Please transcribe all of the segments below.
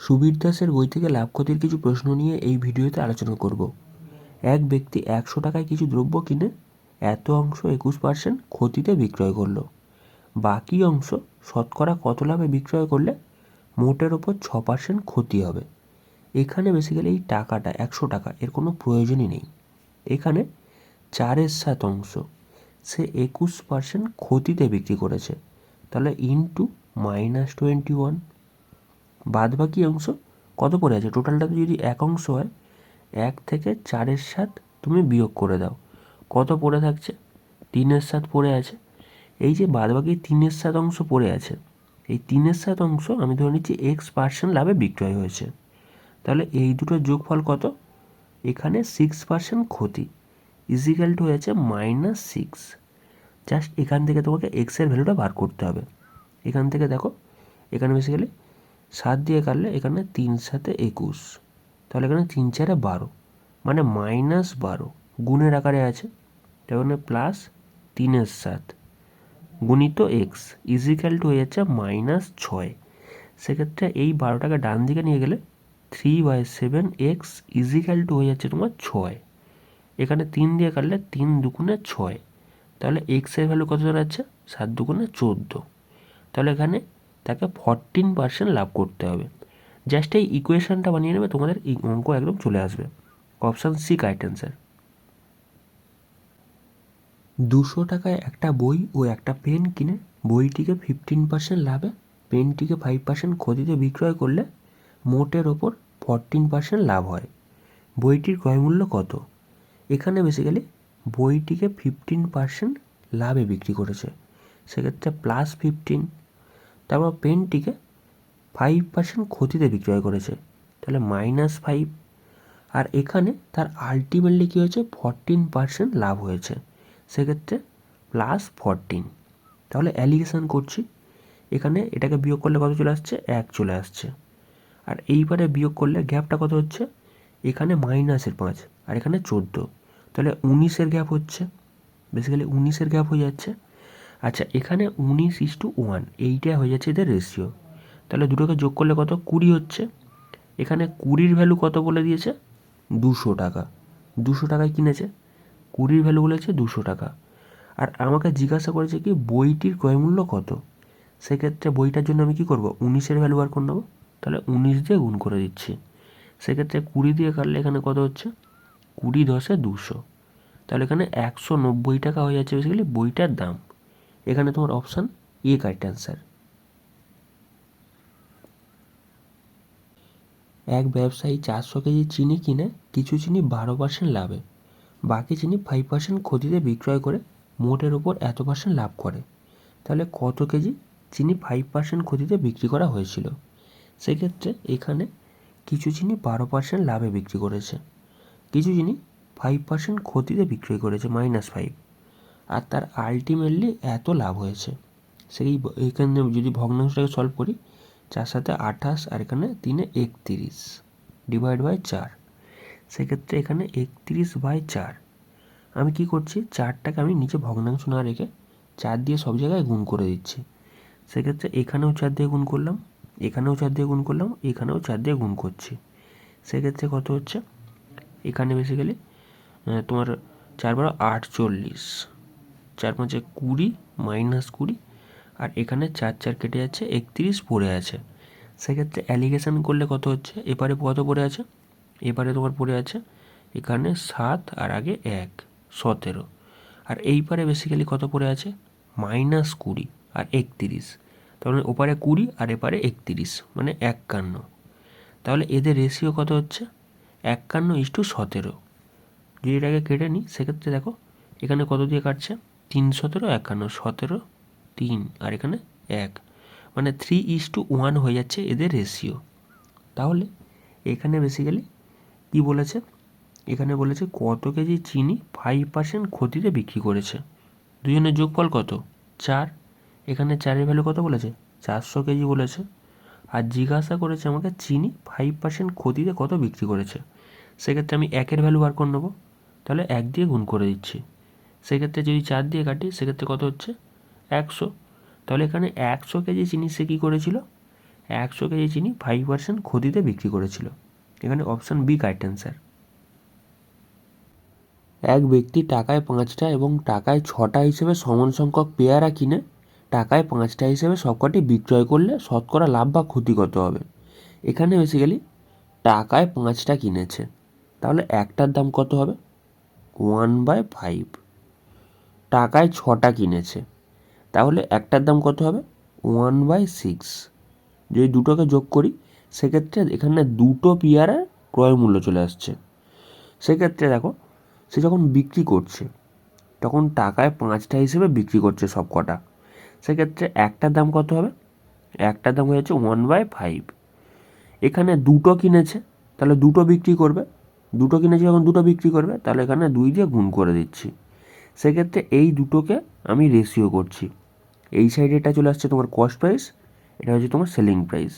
সুবীর দাসের বই থেকে লাভ ক্ষতির কিছু প্রশ্ন নিয়ে এই ভিডিওতে আলোচনা করব। এক ব্যক্তি 100 টাকায় কিছু দ্রব্য কিনে এত অংশ 21% ক্ষতিতে বিক্রয় করলো। বাকি অংশ শতকরা কত লাভে বিক্রয় করলে মোটের ওপর 6% ক্ষতি হবে। এখানে বেসিক্যালি এই টাকাটা 100 টাকা, এর কোনো প্রয়োজনই নেই। এখানে 4/7 অংশ সে 21% ক্ষতিতে বিক্রি করেছে, তাহলে ইন্টু -21। বাদ বাকি অংশ কত পড়ে আছে? টোটালটা তো যদি 1 অংশ হয়, 1 থেকে 4/7 তুমি বিয়োগ করে দাও, কত পড়ে থাকছে? 3/7 পড়ে আছে। এই যে বাদ বাকি 3/7 অংশ পড়ে আছে, এই 3/7 অংশ আমি ধরে নিচ্ছি X% লাভে বিক্রয় হয়েছে। তাহলে এই দুটোর যোগফল কত? এখানে 6% ক্ষতি ইজিক্যাল টু হয়েছে -6। জাস্ট এখান থেকে তোমাকে এক্সের ভ্যালুটা বার করতে হবে। এখান থেকে দেখো, এখানে বেসিক্যালি 7 দিয়ে কাটলে এখানে 3 7 21, তাহলে এখানে 3 4 12, মানে -12 গুণের আকারে আছে। তাহলে +3/7 গুণিত এক্স ইজিক্যাল টু হয়ে যাচ্ছে -6। সেক্ষেত্রে এই 12টাকে ডান দিকে নিয়ে গেলে 3/7 ইজিক্যাল টু হয়ে যাচ্ছে তোমার 6। এখানে 3 দিয়ে কাটলে 3 দুগুণে 6, তাহলে এক্সের ভ্যালু কত দাঁড়াচ্ছে? 7 দুগুণে 14। তাহলে এখানে তাকে 14% লাভ করতে হবে। জাস্ট এই ইকুয়েশনটা বানিয়ে নেবে, তোমাদের এই অঙ্ক একদম চলে আসবে। Option C correct answer. 200 টাকায় একটা বই ও একটা পেন কিনে বইটিকে 15% লাভে, পেনটিকে 5% ক্ষতিতে বিক্রয় করলে মোটের ওপর 14% লাভ হয়। বইটির ক্রয়মূল্য কত? এখানে বেসিক্যালি বইটিকে 15% লাভে বিক্রি করেছে, সেক্ষেত্রে +15। তারপর পেনটিকে 5% ক্ষতিতে বিক্রয় করেছে, তাহলে -5। আর এখানে তার আলটিমেটলি কী হয়েছে? 14% লাভ হয়েছে, সেক্ষেত্রে +14। তাহলে অ্যালিগেশন করছি, এখানে এটাকে বিয়োগ করলে কত চলে আসছে? 1 চলে আসছে। আর এইবারে বিয়োগ করলে গ্যাপটা কত হচ্ছে? এখানে -5 আর এখানে 14, তাহলে 19-এর গ্যাপ হচ্ছে, বেসিক্যালি 19-এর গ্যাপ হয়ে যাচ্ছে। আচ্ছা, এখানে 19:1 এইটা হয়ে যাচ্ছে এদের রেশিও। তাহলে দুটোকে যোগ করলে কত? 20 হচ্ছে। এখানে 20-র ভ্যালু কত বলে দিয়েছে? 200 টাকা। 200 টাকায় কিনেছে, 20-র ভ্যালু বলেছে 200 টাকা। আর আমাকে জিজ্ঞাসা করেছে কি বইটির ক্রয়মূল্য কত। সেক্ষেত্রে বইটার জন্য আমি কি করব? 19-এর ভ্যালু বার করে নেবো, তাহলে 19 দিয়ে গুণ করে দিচ্ছি। সেক্ষেত্রে 20 দিয়ে কাটলে এখানে কত হচ্ছে? 20 10-এ 200, তাহলে এখানে 190 টাকা হয়ে যাচ্ছে বেসিক্যালি বইটার দাম। এখানে তোমার অপশান এ কারেক্ট অ্যান্সার। এক ব্যবসায়ী 400 কেজি চিনি কিনে কিছু চিনি 12% লাভে, বাকি চিনি 5% ক্ষতিতে বিক্রয় করে মোটের ওপর এত % লাভ করে। তাহলে কত কেজি চিনি 5% ক্ষতিতে বিক্রি করা হয়েছিল? সেক্ষেত্রে এখানে কিছু চিনি 12% লাভে বিক্রি করেছে, কিছু চিনি 5% ক্ষতিতে বিক্রয় করেছে -5, আর তার আলটিমেটলি এত লাভ হয়েছে। সেই এখানে যদি ভগ্নাংশটাকে সলভ করি, 4 7 28 আর এখানে 3 31 ডিভাইড বাই 4, সেক্ষেত্রে এখানে 31/4। আমি কি করছি? 4টাকে আমি নিচে ভগ্নাংশ না রেখে 4 দিয়ে সব জায়গায় গুণ করে দিচ্ছি। সেক্ষেত্রে এখানেও 4 দিয়ে গুণ করলাম, এখানেও 4 দিয়ে গুণ করলাম, এখানেও 4 দিয়ে গুণ করছি। সেক্ষেত্রে কত হচ্ছে? এখানে বেসিক্যালি তোমার 4 × 48, 4 × 5 = 20 -20, আর এখানে 4 4 কেটে যাচ্ছে, 31 পড়ে আছে। সেক্ষেত্রে অ্যালিগেশন করলে কত হচ্ছে? এপারে কত পড়ে আছে? এপারে তোমার পড়ে আছে এখানে 7 আর আগে 1 17, আর এই পারে বেসিক্যালি কত পড়ে আছে? -20 আর 31, তাহলে ওপারে 20 আর এপারে 31, মানে 51। তাহলে এদের রেশিও কত হচ্ছে? 51:17। যদি এটাকে কেটে নিই, সেক্ষেত্রে দেখো এখানে কত দিয়ে কাটছে? 3 17 51, 17 3 আর এখানে 1, মানে 3:1 হয়ে যাচ্ছে এদের রেশিও। তাহলে এখানে বেসিক্যালি কী বলেছে? এখানে বলেছে কত কেজি চিনি 5% ক্ষতিতে বিক্রি করেছে। দুজনের যোগফল কত? 4। এখানে 4-এর ভ্যালু কত বলেছে? 400 কেজি বলেছে। আর জিজ্ঞাসা করেছে আমাকে চিনি 5% ক্ষতিতে কত বিক্রি করেছে। সেক্ষেত্রে আমি 1-এর ভ্যালু বার করে নেবো, তাহলে 1 দিয়ে গুণ করে দিচ্ছি। সেক্ষেত্রে যদি 4 দিয়ে কাটি, সেক্ষেত্রে কত হচ্ছে? 100। তাহলে এখানে 100 কেজি চিনি সে কী করেছিল? 100 কেজি চিনি 5% ক্ষতিতে বিক্রি করেছিল। এখানে অপশান বি কারেক্ট অ্যান্সার। এক ব্যক্তি টাকায় 5টা এবং টাকায় 6টা হিসেবে সমান সংখ্যক পেয়ারা কিনে টাকায় 5টা হিসেবে সবকটি বিক্রয় করলে শতকরা লাভ বা ক্ষতি কত হবে? এখানে বেসিক্যালি টাকায় 5টা কিনেছে, তাহলে একটার দাম কত হবে? 1/5। টাকায় 6টা কিনেছে, তাহলে একটার দাম কত হবে? 1/6। যদি দুটোকে যোগ করি সেক্ষেত্রে এখানে দুটো পেয়ারার ক্রয় মূল্য চলে আসছে। সেক্ষেত্রে দেখো, সে যখন বিক্রি করছে তখন টাকায় 5টা হিসেবে বিক্রি করছে সব কটা। সেক্ষেত্রে একটার দাম কত হবে? একটার দাম হয়ে যাচ্ছে 1/5। এখানে দুটো কিনেছে, তাহলে দুটো বিক্রি করবে। দুটো কিনেছে যখন দুটো বিক্রি করবে, তাহলে এখানে 2 দিয়ে গুণ করে দিচ্ছি। সেক্ষেত্রে এই দুটোকে আমি রেশিও করছি। এই সাইডে এটা চলে আসছে তোমার কস্ট প্রাইস, এটা হচ্ছে তোমার সেলিং প্রাইস।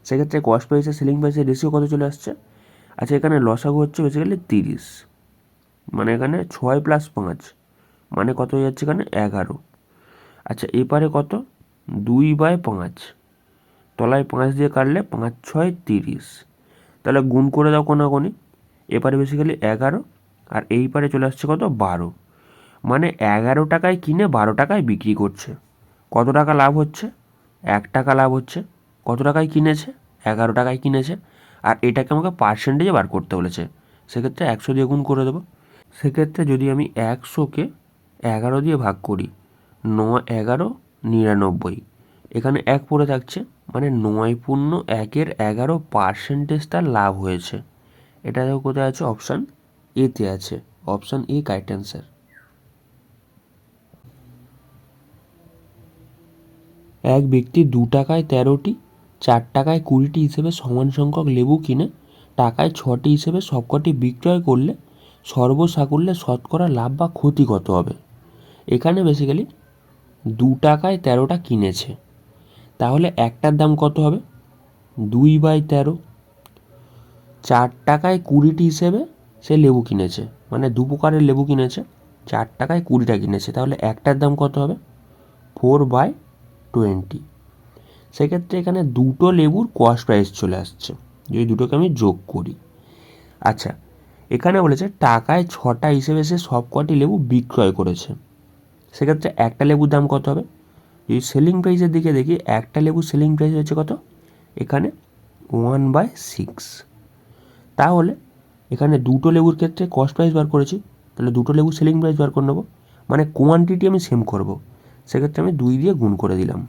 সেক্ষেত্রে কস্ট প্রাইস আর সেলিং প্রাইসের রেশিও কত চলে আসছে? আচ্ছা, এখানে লসাগু হচ্ছে বেসিক্যালি 30, মানে এখানে 6 + 5 মানে কত হয়ে যাচ্ছে? এখানে 11। আচ্ছা, এপারে কত? 2/5, তলায় 5 দিয়ে কাটলে 5 × 6 = 30। তাহলে গুণ করে দাও কোনাকুনি। এপারে বেসিক্যালি 11 আর এই পারে চলে আসছে কত? 12। মানে 11 টাকায় কিনে 12 টাকায় বিক্রি করছে। কত টাকা লাভ হচ্ছে? 1 টাকা লাভ হচ্ছে। কত টাকায় কিনেছে? 11 টাকায় কিনেছে। আর এটাকে আমাকে পার্সেন্টেজে বার করতে বলেছে। সেক্ষেত্রে 100 দিয়ে গুণ করে দেবো। সেক্ষেত্রে যদি আমি 100কে 11 দিয়ে ভাগ করি, 9 11 99, এখানে 1 পড়ে থাকছে, মানে 9×1 = 11% তার লাভ হয়েছে। এটা দেখো কোথায় আছে? অপশান এতে আছে। Option A correct answer. এক ব্যক্তি 2 টাকায় 13টি, 4 টাকায় 20টি হিসেবে সমান সংখ্যক লেবু কিনে টাকায় 6টি হিসেবে সবকটি বিক্রয় করলে সর্বসাকুল্যে শতকরা লাভ বা ক্ষতি কত হবে? এখানে বেসিক্যালি 2 টাকায় 13টা কিনেছে, তাহলে একটার দাম কত হবে? 2/13। 4 টাকায় 20টি হিসেবে সে লেবু কিনেছে, মানে দু প্রকারের লেবু কিনেছে, 4 টাকায় 20টা কিনেছে, তাহলে একটার দাম কত হবে? 4/20। সেক্ষেত্রে এখানে দুটো লেবুর কস্ট প্রাইস চলে আসছে, যদি দুটোকে আমি যোগ করি। আচ্ছা, এখানে বলেছে টাকায় 6টা হিসেবে সে সব কটি লেবু বিক্রয় করেছে। সেক্ষেত্রে একটা লেবুর দাম কত হবে? যদি সেলিং প্রাইসের দিকে দেখি, একটা লেবুর সেলিং প্রাইস হচ্ছে কত? এখানে 1/6। তাহলে এখানে দুটো লেবুর ক্ষেত্রে কস্ট প্রাইস বার করেছি, তাহলে দুটো লেবুর সেলিং প্রাইস বার করে নেবো, মানে কোয়ান্টিটি আমি সেম করব। সেক্ষেত্রে আমি 2 দিয়ে গুণ করে দিলাম।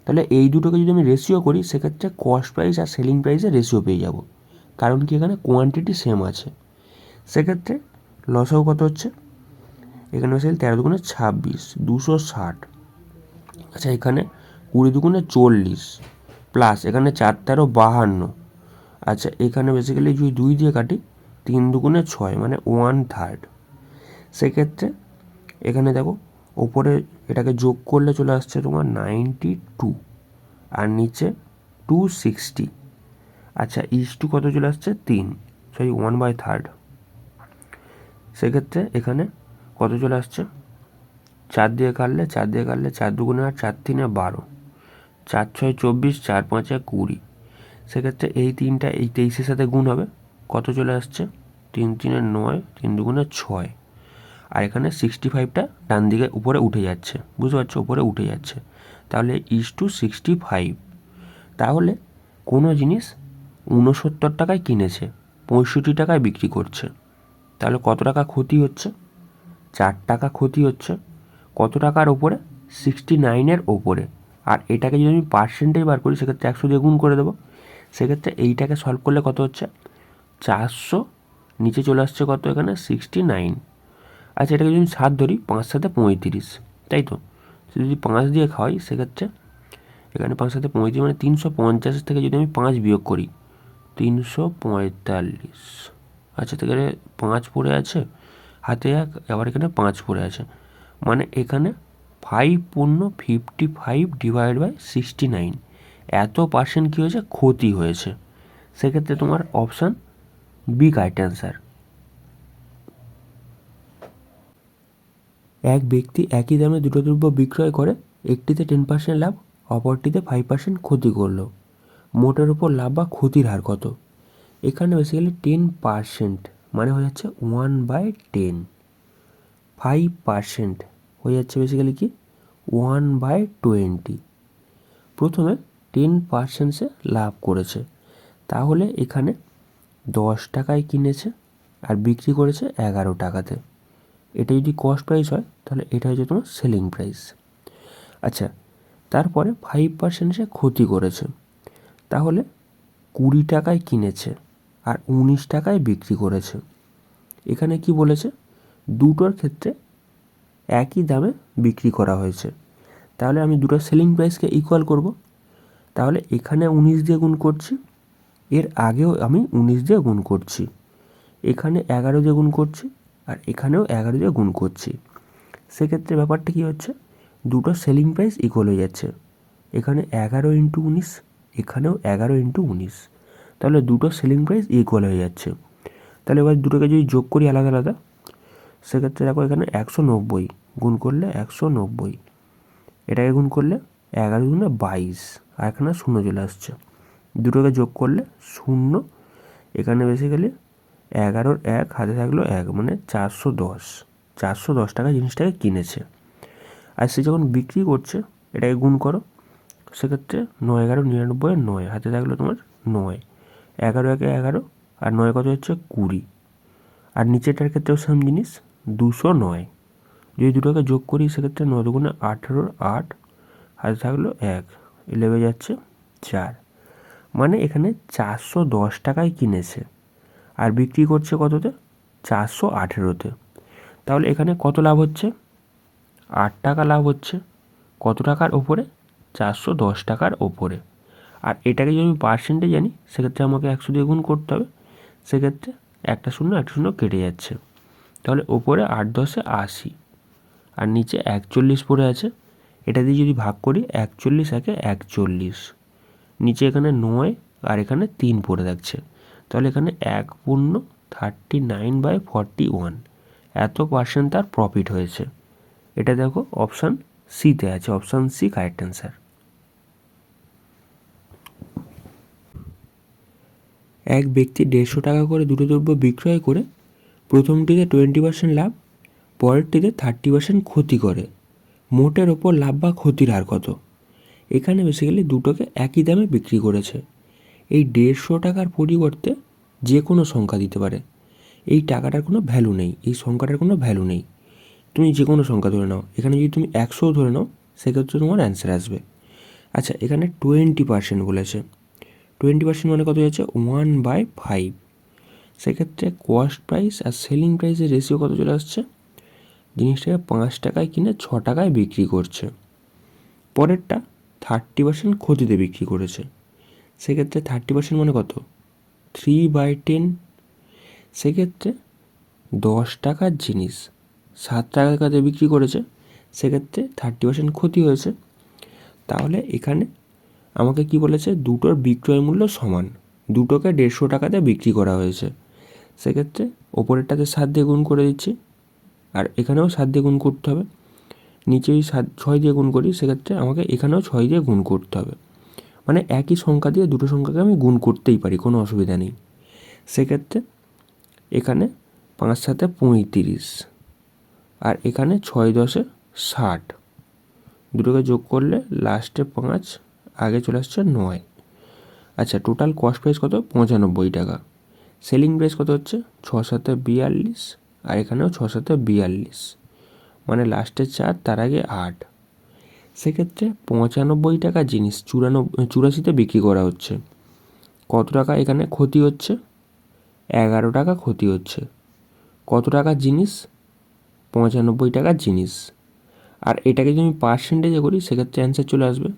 তাহলে এই দুটোকে যদি আমি রেশিও করি সেক্ষেত্রে কস্ট প্রাইস আর সেলিং প্রাইসের রেশিও পেয়ে যাব, কারণ কি এখানে কোয়ান্টিটি সেম আছে। সেক্ষেত্রে লসাগু কত হচ্ছে? এখানে হচ্ছে 13 × 2 = 26, 260। আচ্ছা, এখানে 20 × 2 = 40, প্লাস এখানে 4 13 52। আচ্ছা, এখানে বেসিক্যালি যদি 2 দিয়ে কাটি, 3 × 2 = 6, মানে 1/3। সেক্ষেত্রে এখানে দেখো ওপরে এটাকে যোগ করলে চলে আসছে তোমার 92 আর নিচে 260। আচ্ছা, ইস টু কত চলে আসছে? 3, সরি 1/3। সেক্ষেত্রে এখানে কত চলে আসছে? 4 দিয়ে কাটলে 4 2 × 8, 4 3 = 12, 4 6 = 24, 4 5 = 20। সেক্ষেত্রে এই 3টা এই 23-এর সাথে গুণ হবে, কত চলে আসছে? 3 3 = 9, 3 2 × 6। আর এখানে 65টা ডান দিকে উপরে উঠে যাচ্ছে, বুঝতে পারছো? উপরে উঠে যাচ্ছে, তাহলে ইস টু 65। তাহলে কোনো জিনিস 69 টাকায় কিনেছে, 65 টাকায় বিক্রি করছে, তাহলে কত টাকা ক্ষতি হচ্ছে? 4 টাকা ক্ষতি হচ্ছে। কত টাকার ওপরে? 69-এর ওপরে। আর এটাকে যদি আমি পার্সেন্টেজ বার করি সেক্ষেত্রে 100 দিয়ে গুণ করে দেবো। সেক্ষেত্রে এইটাকে সলভ করলে কত হচ্ছে? 400, নিচে চলে আসছে কত? এখানে 69। আচ্ছা, এটাকে যদি 7 ধরি, 5 7 35, তাই তো? যদি 5 দিয়ে খাওয়াই সেক্ষেত্রে এখানে 5 7 35, মানে 350 থেকে যদি আমি 5 বিয়োগ করি, 345। আচ্ছা, এখানে 5 পড়ে আছে, হাতে 1, আবার এখানে 5 পড়ে আছে, মানে এখানে 5×55 / 69 এত % কী হয়েছে? ক্ষতি হয়েছে। সেক্ষেত্রে তোমার অপশান বি কারেক্ট অ্যান্সার। এক ব্যক্তি একই দামে দুটো দ্রব্য বিক্রয় করে, একটিতে 10% লাভ, অপরটিতে 5% ক্ষতি করলো। মোটের উপর লাভ বা ক্ষতির হার কত? এখানে বেসিক্যালি 10% মানে হয়ে যাচ্ছে 1/10, 5% হয়ে যাচ্ছে বেসিক্যালি কি 1/20। প্রথমে 10% সে লাভ করেছে, তাহলে এখানে 10 টাকায় কিনেছে আর বিক্রি করেছে 11 টাকাতে। এটা যদি কস্ট প্রাইস হয় তাহলে এটা হচ্ছে তোমার সেলিং প্রাইস। আচ্ছা, তারপরে 5% সে ক্ষতি করেছে, তাহলে 20 টাকায় কিনেছে আর 19 টাকায় বিক্রি করেছে। এখানে কি বলেছে, দুটোর ক্ষেত্রে একই দামে বিক্রি করা হয়েছে, তাহলে আমি দুটো সেলিং প্রাইসকে ইকুয়াল করব। তাহলে এখানে 19 দিয়ে গুণ করছি, এর আগেও আমি 19 দিয়ে গুণ করছি, এখানে 11 দিয়ে গুণ করছি আর এখানেও 11 দিয়ে গুণ করছি। সেক্ষেত্রে ব্যাপারটা কী হচ্ছে, দুটো সেলিং প্রাইস ইকুয়াল হয়ে যাচ্ছে। এখানে 11 ইন্টু 19, এখানেও 11 ইন্টু 19, তাহলে দুটো সেলিং প্রাইস ইকুয়াল হয়ে যাচ্ছে। তাহলে এবার দুটোকে যদি যোগ করি আলাদা আলাদা, সেক্ষেত্রে দেখো এখানে 190 গুণ করলে 190, এটাকে গুণ করলে 11 গুণে 22, আর এখানে 0 চলে আসছে। দুটোকে যোগ করলে 0, এখানে বেসিক্যালি 11-র 1 হাতে থাকলো 1, মানে 410 টাকা জিনিসটাকে কিনেছে। আর সে যখন বিক্রি করছে এটাকে গুণ করো, সেক্ষেত্রে 9-11-99, 9 হাতে থাকলো তোমার 9, 11-1 11, আর 9 কত হচ্ছে 20, আর নিচেরটার ক্ষেত্রেও সেম জিনিস 209। যদি দুটোকে যোগ করি সেক্ষেত্রে 9 দুগুণে 18, 8 হাতে থাকলো 1, লেগে যাচ্ছে 4, মানে এখানে 410 টাকায় কিনেছে আর বিক্রি করছে কততে, 418-তে। তাহলে এখানে কত লাভ হচ্ছে, 8 টাকা লাভ হচ্ছে। কত টাকার ওপরে, 410 টাকার ওপরে। আর এটাকে যদি আমি পার্সেন্টে জানি সেক্ষেত্রে আমাকে 100 দিয়ে গুণ করতে হবে, সেক্ষেত্রে একটা শূন্য কেটে যাচ্ছে। তাহলে ওপরে 8-10-এ 80 আর নিচে 41 পড়ে আছে। এটা দিয়ে যদি ভাগ করি 41-1-এ 41, নিচে এখানে 9 আর এখানে 3 পড়ে থাকছে, তাহলে এখানে 1/39/41 এত পার্সেন্ট তার প্রফিট হয়েছে। এটা দেখো অপশান সিতে আছে, অপশান সি কারেক্ট অ্যান্সার। এক ব্যক্তি 150 টাকা করে দুটো দ্রব্য বিক্রয় করে প্রথমটিতে 20% লাভ, পরেরটিতে 30% ক্ষতি করে, মোটের ওপর লাভ বা ক্ষতির হার কত? এখানে বেসিক্যালি দুটোকে একই দামে বিক্রি করেছে। এই 150 টাকার পরিবর্তে যে কোনো সংখ্যা দিতে পারে, এই টাকাটার কোনো ভ্যালু নেই, এই সংখ্যাটার কোনো ভ্যালু নেই, তুমি যে কোনো সংখ্যা ধরে নাও। এখানে যদি তুমি 100 ধরে নাও সেক্ষেত্রে তোমার অ্যান্সার আসবে। আচ্ছা, এখানে 20% বলেছে, 20% মানে কত যাচ্ছে 1/5, সেক্ষেত্রে কস্ট প্রাইস আর সেলিং প্রাইসের রেশিও কত চলে আসছে, জিনিসটাকে 5 টাকায় কিনে 6 টাকায় বিক্রি করছে। পরেরটা 30% ক্ষতিতে বিক্রি করেছে, সেক্ষেত্রে 30% মানে কত 3/10, সেক্ষেত্রে 10 টাকার জিনিস 7 টাকাতে বিক্রি করেছে, সেক্ষেত্রে 30% ক্ষতি হয়েছে। তাহলে এখানে আমাকে কি বলেছে, দুটোর বিক্রয় মূল্য সমান, দুটোকে 150 টাকাতে বিক্রি করা হয়েছে, সেক্ষেত্রে ওপরেরটাতে 7 দিয়ে গুণ করে দিচ্ছি আর এখানেও 7 দিয়ে গুণ করতে হবে। নিচে যদি 6 দিয়ে গুণ করি সেক্ষেত্রে আমাকে এখানেও 6 দিয়ে গুণ করতে হবে, মানে একই সংখ্যা দিয়ে দুটো সংখ্যাকে আমি গুণ করতেই পারি, কোনো অসুবিধা নেই। সেক্ষেত্রে এখানে 5-7-এ 35 আর এখানে 6-10-এ 60, দুটোকে যোগ করলে লাস্টে 5, আগে চলে আসছে 9। আচ্ছা, টোটাল কস্ট প্রাইস কত 95 টাকা, সেলিং প্রাইস কত হচ্ছে 6-7-এ 42 আর এখানেও 6-7-এ 42, মানে লাস্টে 4 তার আগে 8। সেক্ষেত্রে 95 টাকা জিনিস 84-তে বিক্রি করা হচ্ছে, কত টাকা এখানে ক্ষতি হচ্ছে, 11 টাকা ক্ষতি হচ্ছে। কত টাকার জিনিস, 95 টাকার জিনিস। আর এটাকে যদি আমি পার্সেন্টেজে করি সেক্ষেত্রে অ্যান্সার চলে আসবে।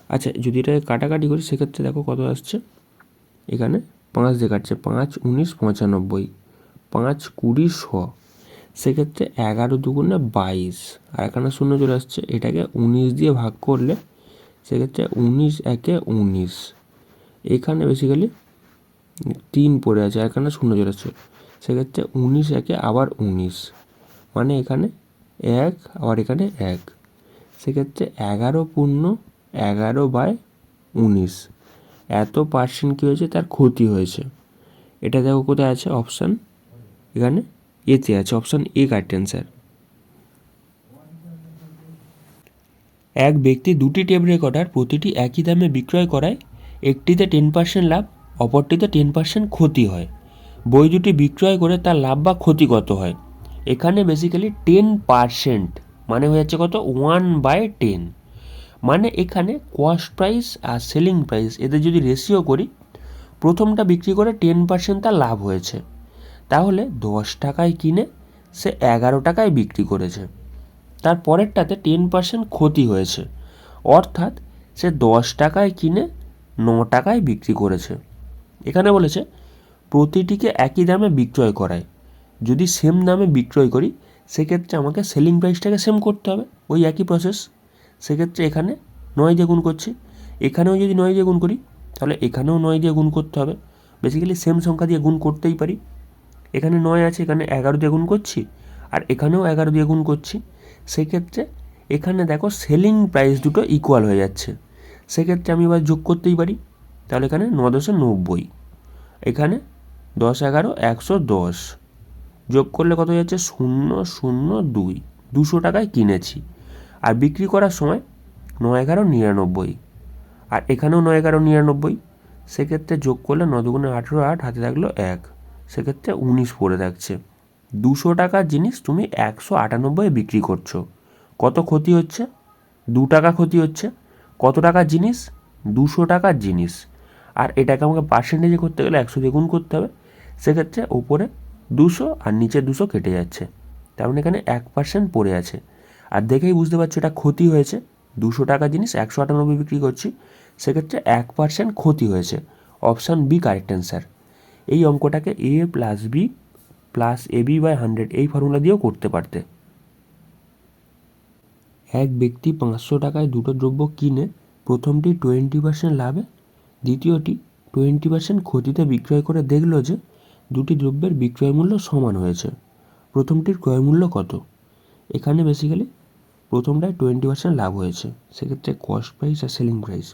আচ্ছা, যদি এটাকে কাটাকাটি করি সেক্ষেত্রে দেখো কত আসছে, এখানে 5 দিয়ে কাটছে, 5-19 95, 5-20 100, সেক্ষেত্রে 11 দুগুণে 22 আর এখানে 0 চলে আসছে। এটাকে 19 দিয়ে ভাগ করলে সেক্ষেত্রে 19-1-এ 19, এখানে বেসিক্যালি 3 পড়ে আছে আর এখানে 0 চলে আসছে, সেক্ষেত্রে 19-1-এ আবার 19, মানে এখানে 1 আবার এখানে 1, সেক্ষেত্রে 11 পূর্ণ 11/19, এত পার্সেন্ট কী হয়েছে, তার ক্ষতি হয়েছে। এটা দেখো কোথায় আছে, অপশান এখানে এতে আছে, অপশান এ কারেক্ট অ্যান্সার। এক ব্যক্তি দুটি টেপ রেকর্ডার প্রতিটি একই দামে বিক্রয় করায় একটিতে 10% লাভ, অপরটিতে 10% ক্ষতি হয়। বই দুটি বিক্রয় করে তার লাভ বা ক্ষতি কত হয়? এখানে বেসিক্যালি 10% মানে হয়ে যাচ্ছে কত, 1/10। মানে এখানে কস্ট প্রাইস আর সেলিং প্রাইস এদের যদি রেশিও করি, প্রথমটা বিক্রি করে 10% তার লাভ হয়েছে, তাহলে 10 টাকায় কিনে সে 11 টাকায় বিক্রি করেছে। তার পরেরটাতে 10% ক্ষতি হয়েছে, অর্থাৎ সে 10 টাকায় কিনে 9 টাকায় বিক্রি করেছে। এখানে বলেছে প্রতিটিকে একই দামে বিক্রয় করায়। যদি সেম দামে বিক্রয় করি সেক্ষেত্রে আমাকে সেলিং প্রাইসটাকে সেম করতে হবে, ওই একই প্রসেস। সেক্ষেত্রে এখানে 9 দিয়ে গুণ করছি, এখানেও যদি 9 দিয়ে গুণ করি তাহলে এখানেও 9 দিয়ে গুণ করতে হবে। বেসিক্যালি সেম সংখ্যা দিয়ে গুণ করতেই পারি। এখানে 9 আছে, এখানে 11 দিয়ে গুণ করছি, আর এখানেও 11 দিয়ে গুণ করছি। সেক্ষেত্রে এখানে দেখো সেলিং প্রাইস দুটো ইকুয়াল হয়ে যাচ্ছে। সেক্ষেত্রে আমি এবার যোগ করতেই পারি, তাহলে এখানে 9×90, এখানে 10 11 110, যোগ করলে কত হয়ে যাচ্ছে 002, 200 টাকায় কিনেছি। আর বিক্রি করার সময় 9 11 99, আর এখানেও 9 11 99। সেক্ষেত্রে যোগ করলে 9 2 18, 8 হাতে থাকলো 1, সেক্ষেত্রে 19 পড়ে থাকছে। 200 টাকার জিনিস তুমি 198 বিক্রি করছো, কত ক্ষতি হচ্ছে? 2 টাকা ক্ষতি হচ্ছে। কত টাকার জিনিস? 200 টাকার জিনিস। আর এটাকে আমাকে পার্সেন্টেজে করতে গেলে 100 দিয়ে গুণ করতে হবে। সেক্ষেত্রে উপরে 200 আর নিচে 200 কেটে যাচ্ছে, তার মানে এখানে 1% পড়ে আছে। আর দেখেই বুঝতে পারছো এটা ক্ষতি হয়েছে। 200 টাকার জিনিস 198 বিক্রি করছি, সেক্ষেত্রে 1% ক্ষতি হয়েছে। Option B correct answer. এই অঙ্কটাকে a + b + ab/100 এই ফর্মুলা দিয়েও করতে পারতে। এক ব্যক্তি 500 টাকায় দুটো দ্রব্য কিনে প্রথমটি 20% লাভে, দ্বিতীয়টি 20% ক্ষতিতে বিক্রয় করে দেখল যে দুটি দ্রব্যের বিক্রয় মূল্য সমান হয়েছে। প্রথমটির ক্রয় মূল্য কত? এখানে বেসিক্যালি প্রথমটায় 20% লাভ হয়েছে, সেক্ষেত্রে কস্ট প্রাইস আর সেলিং প্রাইস।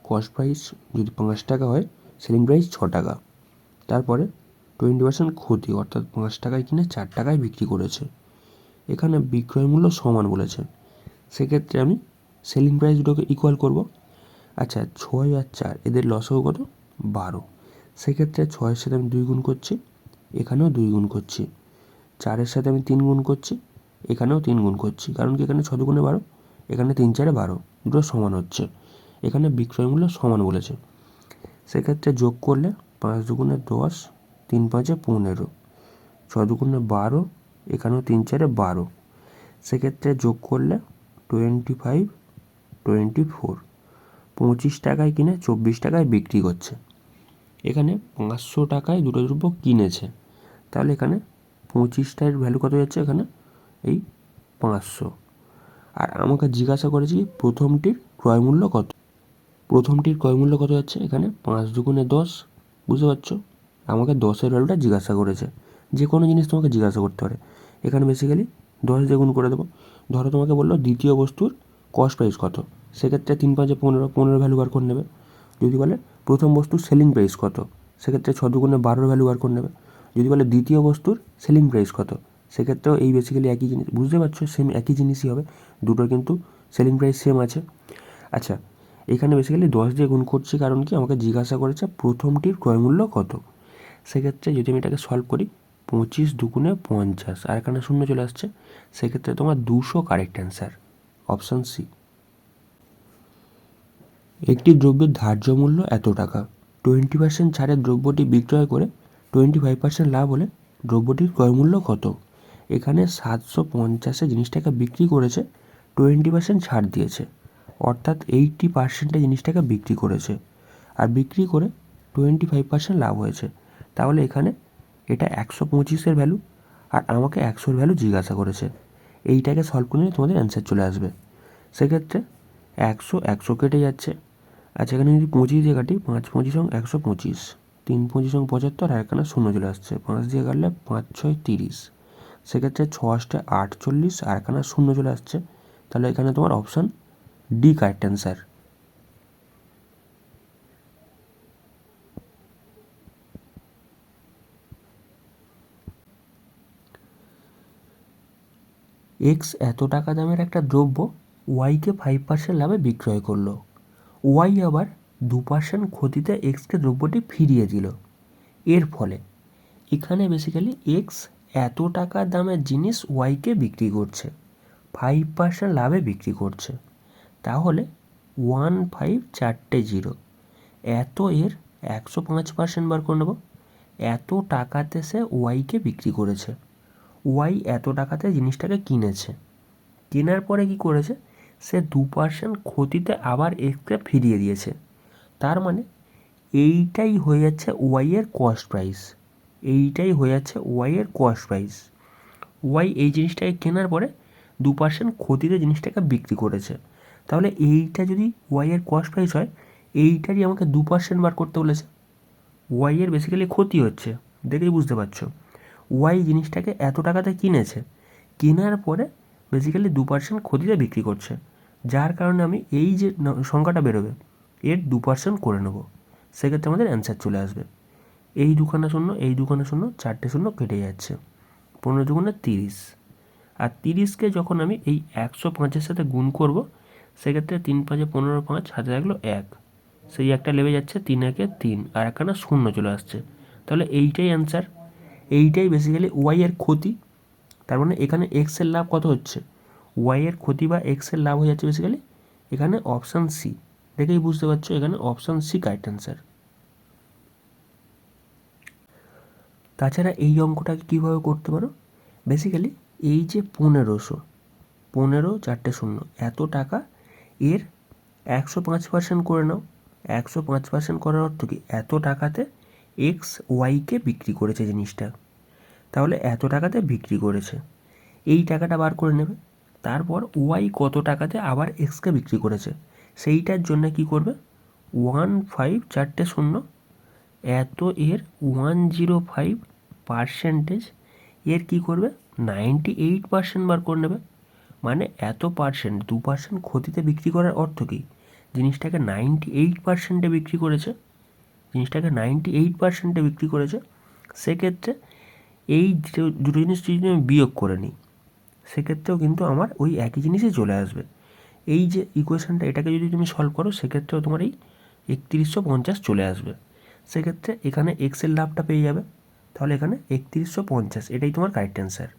কস্ট প্রাইস যদি 5 টাকা হয়, সেলিং প্রাইস 6 টাকা। তারপরে 20% ক্ষতি, অর্থাৎ 5 টাকায় কিনে 4 টাকায় বিক্রি করেছে। এখানে বিক্রয় মূল্য সমান বলেছে, সেক্ষেত্রে আমি সেলিং প্রাইস দুটোকে ইকুয়াল করব। আচ্ছা, 6 আর 4 এদের লসও কত? 12। সেক্ষেত্রে 6-এর সাথে আমি 2 গুণ করছি, এখানেও 2 গুণ করছি। 4-এর সাথে আমি 3 গুণ করছি, এখানেও 3 গুণ করছি, কারণ কি এখানে 6 2 12, এখানে 3 4 12, দুটো সমান হচ্ছে। এখানে বিক্রয় মূল্য সমান বলেছে, সেক্ষেত্রে যোগ করলে 5 2 10, 3 5 15, 6 2 12, এখানেও 3 4 12, সেক্ষেত্রে যোগ করলে 25 24, 25 টাকায় কিনে 24 টাকায় বিক্রি করছে। এখানে 500 টাকায় দুটো দ্রব্য কিনেছে, তাহলে এখানে 25টার ভ্যালু কত যাচ্ছে? এখানে এই 500। আর আমাকে জিজ্ঞাসা করেছি প্রথমটির ক্রয় মূল্য কত। প্রথমটির ক্রয় মূল্য কত যাচ্ছে? এখানে 5 2 10, বুঝতে পারছো? আমাকে 10-এর ভ্যালুটা জিজ্ঞাসা করেছে। যে কোনো জিনিস তোমাকে জিজ্ঞাসা করতে পারে। এখানে বেসিক্যালি 10 দিয়ে গুণ করে দেবো। ধরো তোমাকে বললো দ্বিতীয় বস্তুর কস্ট প্রাইস কত, সেক্ষেত্রে 3 5 15, 15 ভ্যালু বার করে নেবে। যদি বলে প্রথম বস্তুর সেলিং প্রাইস কত, সেক্ষেত্রে 6 2 12 ভ্যালু বার করে নেবে। যদি বলে দ্বিতীয় বস্তুর সেলিং প্রাইস কত, সেক্ষেত্রেও এই বেসিক্যালি একই জিনিস, বুঝতে পারছো? সেম একই জিনিসই হবে, দুটোর কিন্তু সেলিং প্রাইস সেম আছে। আচ্ছা, এখানে বেসিক্যালি 10 দিয়ে গুণ করছি, কারণ কি আমাকে জিজ্ঞাসা করেছে প্রথমটির ক্রয়মূল্য কত। সেক্ষেত্রে যদি আমি এটাকে সলভ করি, 25 2 50, আর এখানে শূন্য চলে আসছে, সেক্ষেত্রে তোমার 200 কারেক্ট অ্যান্সার, অপশান সি। একটি দ্রব্যের ধার্য মূল্য এত টাকা, 20% ছাড়ের দ্রব্যটি বিক্রয় করে 25% লাভ হলে দ্রব্যটির ক্রয়মূল্য কত? এখানে 750-এ জিনিসটাকে বিক্রি করেছে, 20% ছাড় দিয়েছে, অর্থাৎ 80%-এ জিনিসটাকে বিক্রি করেছে, আর বিক্রি করে 25% লাভ হয়েছে। তাহলে এখানে এটা 125-এর ভ্যালু, আর আমাকে 100-এর ভ্যালু জিজ্ঞাসা করেছে। এইটাকে সলভ করলে তোমাদের অ্যান্সার চলে আসবে। সেক্ষেত্রে 100 100 কেটে যাচ্ছে। আচ্ছা, এখানে যদি 25 দিয়ে কাটি, 5 25 125, 3 25 75, আর এখানে শূন্য চলে আসছে, 5 দিয়ে কাটলে 5 6 30, সেক্ষেত্রে 6 8 48, আর এখানে শূন্য চলে আসছে, তাহলে এখানে তোমার option D correct answer. X এত টাকা দামের একটা দ্রব্য ওয়াইকে 5% লাভে বিক্রয় করলো। ওয়াই আবার 2% ক্ষতিতে এক্সকে দ্রব্যটি ফিরিয়ে দিল। এর ফলে এখানে বেসিক্যালি এক্স এত টাকা দামের জিনিস ওয়াইকে বিক্রি করছে, 5% লাভে বিক্রি করছে। তাহলে 15 চারটে জিরো, এত এর 105% বার করে নেব। এত টাকাতে সে ওয়াইকে বিক্রি করেছে, ওয়াই এত টাকাতে জিনিসটাকে কিনেছে। কেনার পরে কি করেছে, সে 2% ক্ষতিতে আবার এক্সকে ফিরিয়ে দিয়েছে। তার মানে এইটাই হয়ে যাচ্ছে ওয়াইয়ের কস্ট প্রাইস, এইটাই হয়ে যাচ্ছে ওয়াইয়ের কস্ট প্রাইস। ওয়াই এই জিনিসটাকে কেনার পরে 2% ক্ষতিতে জিনিসটাকে বিক্রি করেছে। তাহলে এইটা যদি ওয়াইয়ের কস্ট প্রাইস হয়, এইটারই আমাকে 2% বার করতে বলেছে। ওয়াইয়ের বেসিক্যালি ক্ষতি হচ্ছে, দেখেই বুঝতে পারছো। ওয়াই জিনিসটাকে এত টাকাতে কিনেছে, কেনার পরে বেসিক্যালি 2% ক্ষতিতে বিক্রি করছে, যার কারণে আমি এই যে সংখ্যাটা বেরোবে এর 2% করে নেব। সেক্ষেত্রে আমাদের অ্যান্সার চলে আসবে। এই দুখানা শূন্য, এই দুখানা শূন্য, চারটে শূন্য কেটে যাচ্ছে। 15 দুগুণে 30, আর 30কে যখন আমি এই 105-এর সাথে গুণ করব, সেক্ষেত্রে 3 5 15, 5 হাতে থাকলো 1, সেই একটা লেবে যাচ্ছে, 3 1 3, আর একখানা শূন্য চলে আসছে। তাহলে এইটাই অ্যান্সার, এইটাই বেসিক্যালি ওয়াই এর ক্ষতি। তার মানে এখানে এক্স এর লাভ কত হচ্ছে, ওয়াই এর ক্ষতি বা এক্স এর লাভ হয়ে যাচ্ছে বেসিক্যালি এখানে অপশান সি। দেখেই বুঝতে পারছো এখানে অপশান সি কারেক্ট অ্যান্সার। তাছাড়া এই অঙ্কটাকে কীভাবে করতে পারো, বেসিক্যালি এই যে 1500, 15 চারটে শূন্য, এত টাকা এর 105% করে নাও। 105% করার অর্থ কি, এত টাকাতে এক্স ওয়াইকে বিক্রি করেছে জিনিসটা, তাহলে এত টাকাতে বিক্রি করেছে, এই টাকাটা বার করে নেবে। তারপর ওয়াই কত টাকাতে আবার এক্সকে বিক্রি করেছে, সেইটার জন্য কি করবে, 15 চারটে শূন্য, এত এর 105% এর কি করবে, 98% বার করে নেবে। মানে এত পার্সেন্ট, 2% ক্ষতিতে বিক্রি করার অর্থ কী, জিনিসটাকে 98%-এ বিক্রি করেছে, জিনিসটাকে 98%-এ বিক্রি করেছে। সেক্ষেত্রে এই দুটো জিনিস যদি আমি বিয়োগ করে নিই, সেক্ষেত্রেও কিন্তু আমার ওই একই জিনিসই চলে আসবে। এই যে ইকুয়েশানটা, এটাকে যদি তুমি সলভ করো, সেক্ষেত্রেও তোমার এই 3150 চলে আসবে। সেক্ষেত্রে এখানে এক্সের লাভটা পেয়ে যাবে, তাহলে এখানে 3150, এটাই তোমার কারেক্ট অ্যান্সার।